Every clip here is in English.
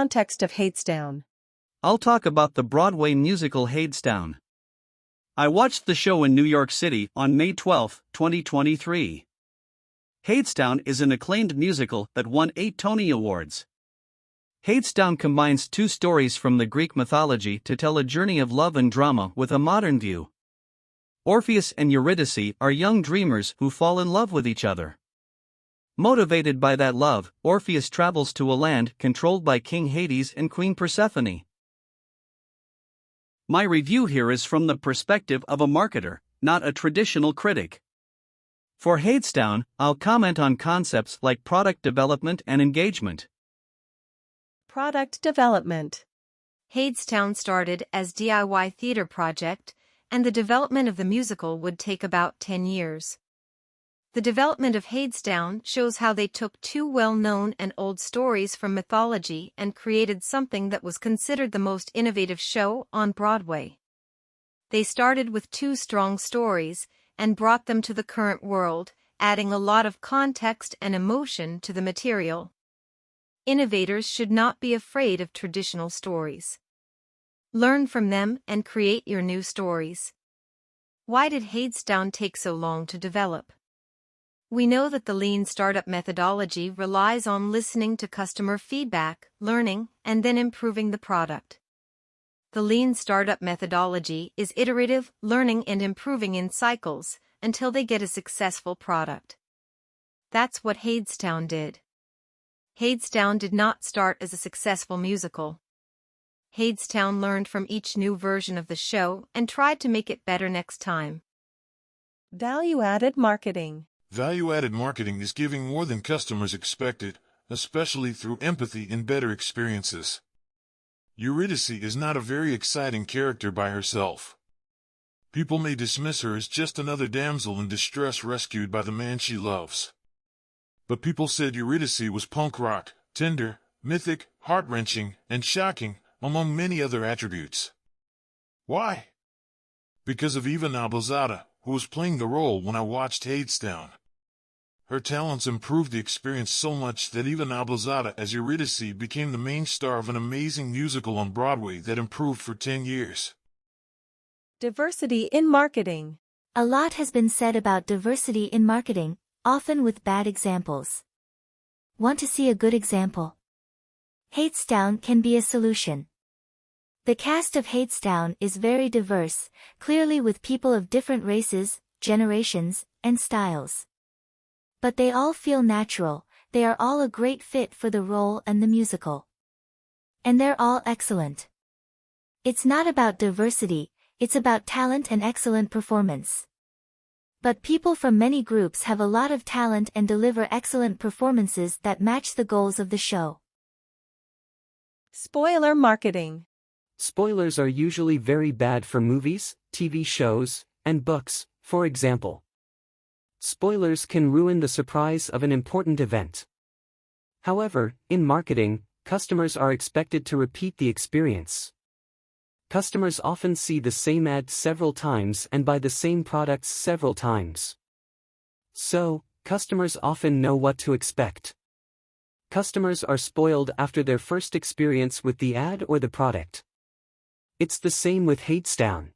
Context of Hadestown. I'll talk about the Broadway musical Hadestown. I watched the show in New York City on May 12, 2023. Hadestown is an acclaimed musical that won 8 Tony Awards. Hadestown combines 2 stories from the Greek mythology to tell a journey of love and drama with a modern view. Orpheus and Eurydice are young dreamers who fall in love with each other. Motivated by that love, Orpheus travels to a land controlled by King Hades and Queen Persephone. My review here is from the perspective of a marketer, not a traditional critic. For Hadestown, I'll comment on concepts like product development and engagement. Product development. Hadestown started as DIY theater project, and the development of the musical would take about 10 years. The development of Hadestown shows how they took 2 well-known and old stories from mythology and created something that was considered the most innovative show on Broadway. They started with 2 strong stories and brought them to the current world, adding a lot of context and emotion to the material. Innovators should not be afraid of traditional stories. Learn from them and create your new stories. Why did Hadestown take so long to develop? We know that the lean startup methodology relies on listening to customer feedback, learning, and then improving the product. The lean startup methodology is iterative, learning and improving in cycles until they get a successful product. That's what Hadestown did. Hadestown did not start as a successful musical. Hadestown learned from each new version of the show and tried to make it better next time. Value-added marketing. Value-added marketing is giving more than customers expected, especially through empathy and better experiences. Eurydice is not a very exciting character by herself. People may dismiss her as just another damsel in distress rescued by the man she loves. But people said Eurydice was punk rock, tender, mythic, heart-wrenching, and shocking, among many other attributes. Why? Because of Eva Noblezada, who was playing the role when I watched Hadestown. Her talents improved the experience so much that Eva Noblezada as Eurydice became the main star of an amazing musical on Broadway that improved for 10 years. Diversity in marketing. A lot has been said about diversity in marketing, often with bad examples. Want to see a good example? Hadestown can be a solution. The cast of Hadestown is very diverse, clearly with people of different races, generations, and styles. But they all feel natural, they are all a great fit for the role and the musical. And they're all excellent. It's not about diversity, it's about talent and excellent performance. But people from many groups have a lot of talent and deliver excellent performances that match the goals of the show. Spoiler marketing. Spoilers are usually very bad for movies, TV shows, and books, for example. Spoilers can ruin the surprise of an important event. However, in marketing, customers are expected to repeat the experience. Customers often see the same ad several times and buy the same products several times. So, customers often know what to expect. Customers are spoiled after their first experience with the ad or the product. It's the same with Hadestown.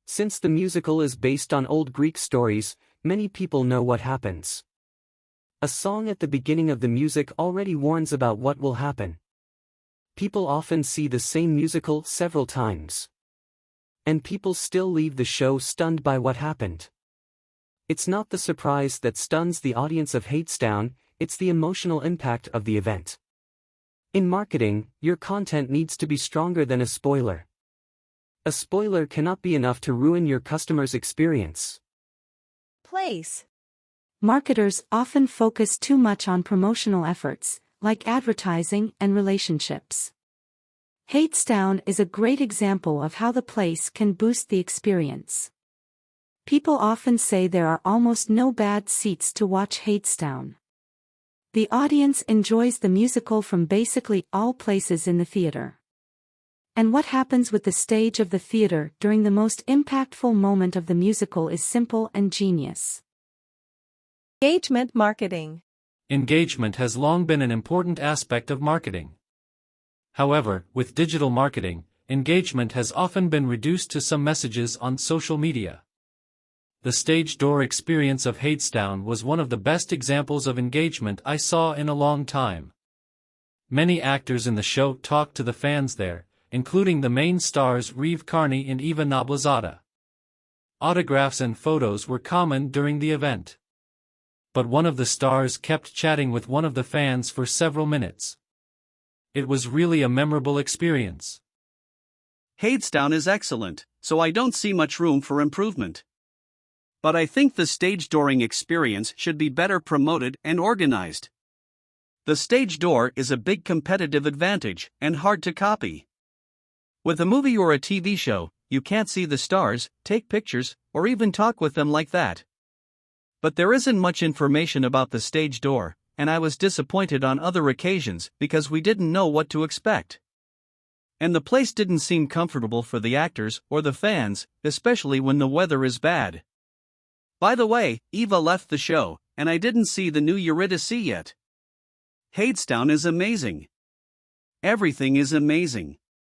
Since the musical is based on old Greek stories, many people know what happens. A song at the beginning of the music already warns about what will happen. People often see the same musical several times. And people still leave the show stunned by what happened. It's not the surprise that stuns the audience of Hadestown, it's the emotional impact of the event. In marketing, your content needs to be stronger than a spoiler. A spoiler cannot be enough to ruin your customer's experience. Place. Marketers often focus too much on promotional efforts, like advertising and relationships. Hadestown is a great example of how the place can boost the experience. People often say there are almost no bad seats to watch Hadestown. The audience enjoys the musical from basically all places in the theater. And what happens with the stage of the theater during the most impactful moment of the musical is simple and genius. Engagement marketing. Engagement has long been an important aspect of marketing. However, with digital marketing, engagement has often been reduced to some messages on social media. The stage door experience of Hadestown was one of the best examples of engagement I saw in a long time. Many actors in the show talked to the fans there, including the main stars Reeve, Carney and even Noblezada. Autographs and photos were common during the event. But one of the stars kept chatting with one of the fans for several minutes. It was really a memorable experience. Hadestown is excellent, so I don't see much room for improvement. But I think the stage dooring experience should be better promoted and organized. The stage door is a big competitive advantage and hard to copy. With a movie or a TV show, you can't see the stars, take pictures, or even talk with them like that. But there isn't much information about the stage door, and I was disappointed on other occasions because we didn't know what to expect. And the place didn't seem comfortable for the actors or the fans, especially when the weather is bad. By the way, Eva left the show, and I didn't see the new Eurydice yet. Hadestown is amazing. Everything is amazing.